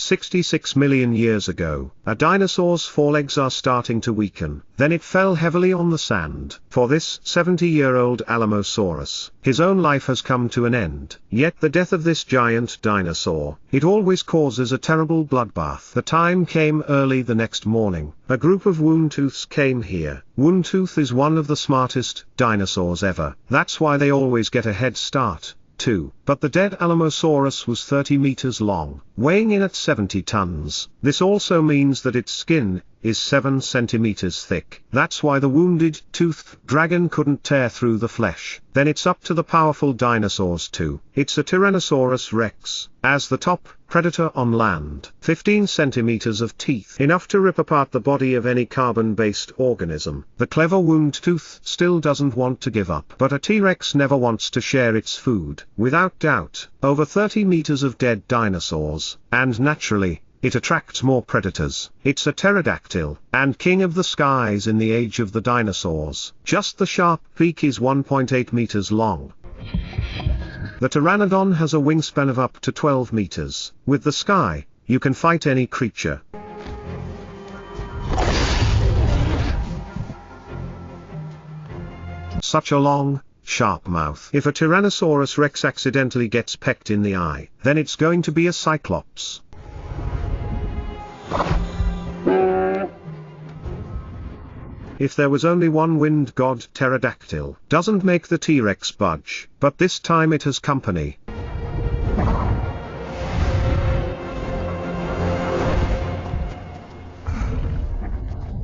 66 million years ago, a dinosaur's forelegs are starting to weaken. Then it fell heavily on the sand. For this 70-year-old Alamosaurus, his own life has come to an end. Yet the death of this giant dinosaur, it always causes a terrible bloodbath. The time came early the next morning. A group of Woontooths came here. Woontooth is one of the smartest dinosaurs ever. That's why they always get a head start, too. But the dead Alamosaurus was 30 meters long, weighing in at 70 tons. This also means that its skin is 7 centimeters thick. That's why the wounded toothed dragon couldn't tear through the flesh. Then it's up to the powerful dinosaurs too. It's a Tyrannosaurus rex, as the top predator on land. 15 centimeters of teeth, enough to rip apart the body of any carbon-based organism. The clever Woontooth still doesn't want to give up. But a T-Rex never wants to share its food. Without doubt, over 30 meters of dead dinosaurs, and naturally, it attracts more predators. It's a pterodactyl, and king of the skies in the age of the dinosaurs. Just the sharp beak is 1.8 meters long. The pteranodon has a wingspan of up to 12 meters. With the sky, you can fight any creature. Such a long, sharp mouth. If a Tyrannosaurus rex accidentally gets pecked in the eye, then it's going to be a cyclops. If there was only one wind god pterodactyl, doesn't make the T-Rex budge, but this time it has company.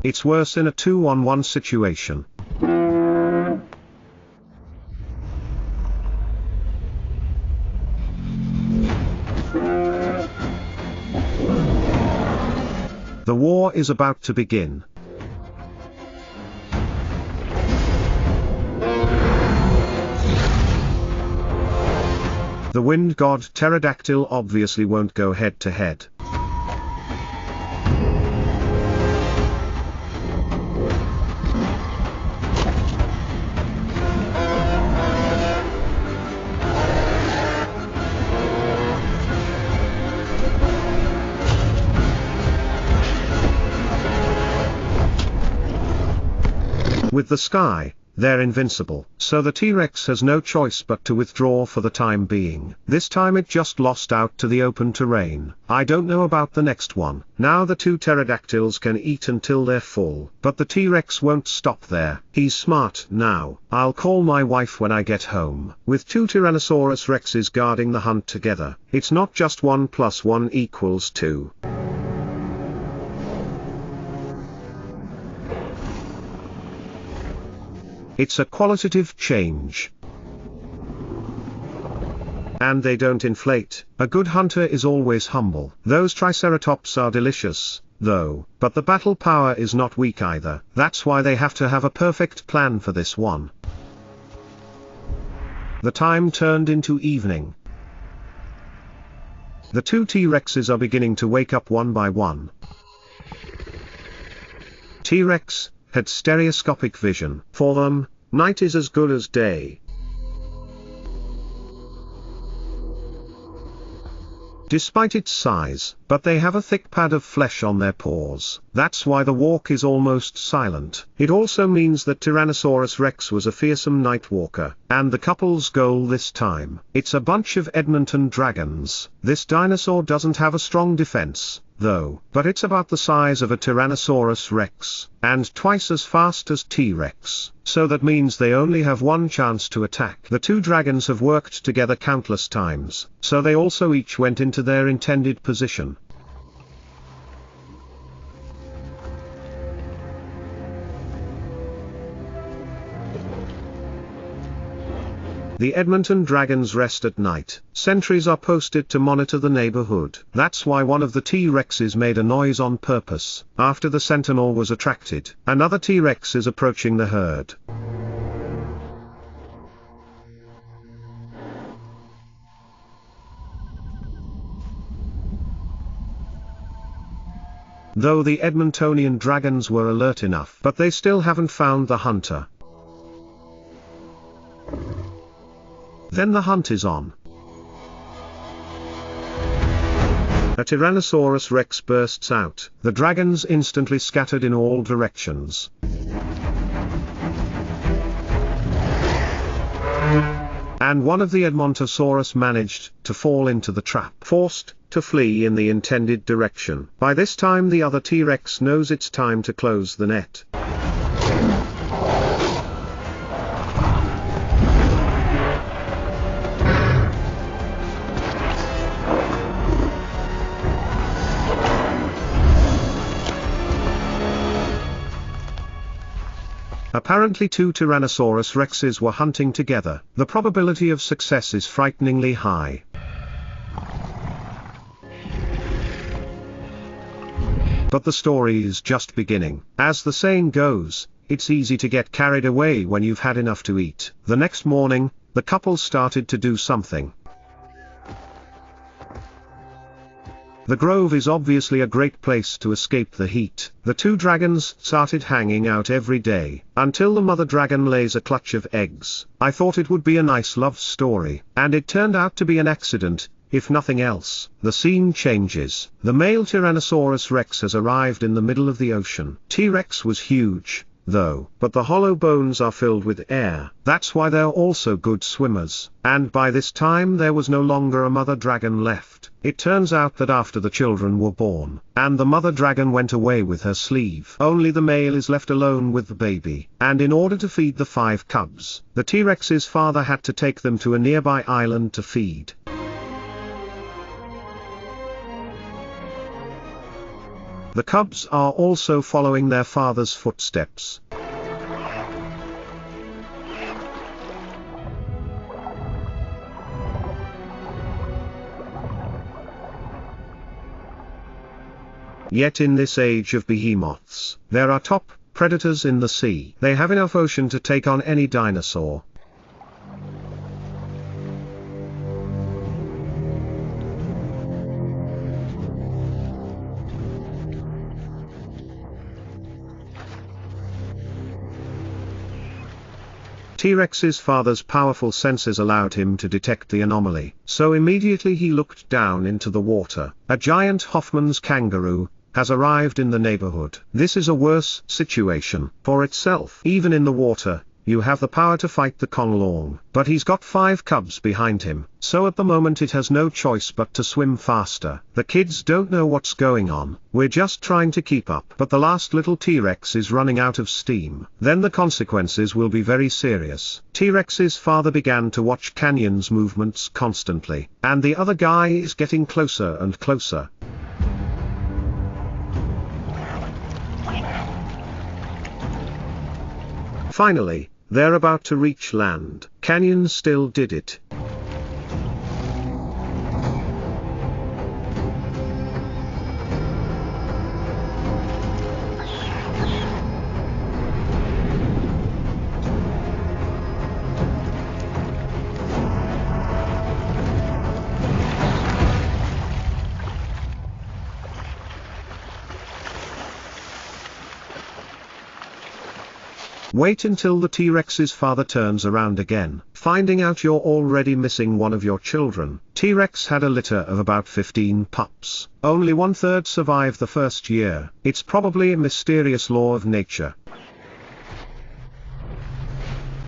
It's worse in a 2-on-1 situation. The war is about to begin. The wind god pterodactyl obviously won't go head to head. With the sky, they're invincible. So the T-Rex has no choice but to withdraw for the time being. This time it just lost out to the open terrain. I don't know about the next one. Now the two pterodactyls can eat until they're full. But the T-Rex won't stop there. He's smart now. I'll call my wife when I get home. With two Tyrannosaurus rexes guarding the hunt together, it's not just 1 + 1 = 2. It's a qualitative change. And they don't inflate. A good hunter is always humble. Those Triceratops are delicious, though, but the battle power is not weak either. That's why they have to have a perfect plan for this one. The time turned into evening. The two T-Rexes are beginning to wake up one by one. T-Rex had stereoscopic vision. For them, night is as good as day. Despite its size, but they have a thick pad of flesh on their paws. That's why the walk is almost silent. It also means that Tyrannosaurus rex was a fearsome night walker, and the couple's goal this time. It's a bunch of Edmonton dragons. This dinosaur doesn't have a strong defense, though, but it's about the size of a Tyrannosaurus rex, and twice as fast as T-Rex. So that means they only have one chance to attack. The two dragons have worked together countless times, so they also each went into their intended position. The Edmonton dragons rest at night. Sentries are posted to monitor the neighborhood. That's why one of the T-Rexes made a noise on purpose. After the sentinel was attracted, another T-Rex is approaching the herd. Though the Edmontonian dragons were alert enough, but they still haven't found the hunter. Then the hunt is on. A Tyrannosaurus Rex bursts out. The dragons instantly scattered in all directions. And one of the Edmontosaurus managed to fall into the trap, forced to flee in the intended direction. By this time the other T-Rex knows it's time to close the net. Apparently two Tyrannosaurus Rexes were hunting together. The probability of success is frighteningly high. But the story is just beginning. As the saying goes, it's easy to get carried away when you've had enough to eat. The next morning, the couple started to do something. The grove is obviously a great place to escape the heat. The two dragons started hanging out every day, until the mother dragon lays a clutch of eggs. I thought it would be a nice love story, and it turned out to be an accident, if nothing else. The scene changes. The male Tyrannosaurus Rex has arrived in the middle of the ocean. T-Rex was huge, though, but the hollow bones are filled with air. That's why they're also good swimmers. And by this time there was no longer a mother dragon left. It turns out that after the children were born, and the mother dragon went away with her sleeve, only the male is left alone with the baby. And in order to feed the 5 cubs, the T-Rex's father had to take them to a nearby island to feed. The cubs are also following their father's footsteps. Yet in this age of behemoths, there are top predators in the sea. They have enough ocean to take on any dinosaur. T-Rex's father's powerful senses allowed him to detect the anomaly, so immediately he looked down into the water. A giant Hoffman's kangaroo has arrived in the neighborhood. This is a worse situation for itself. Even in the water, you have the power to fight the Conlong, but he's got 5 cubs behind him, so at the moment it has no choice but to swim faster. The kids don't know what's going on. We're just trying to keep up. But the last little T-Rex is running out of steam. Then the consequences will be very serious. T-Rex's father began to watch Canyon's movements constantly, and the other guy is getting closer and closer. Finally, they're about to reach land. Canyon still did it. Wait until the T-Rex's father turns around again, finding out you're already missing one of your children. T-Rex had a litter of about 15 pups. Only 1/3 survived the first year. It's probably a mysterious law of nature.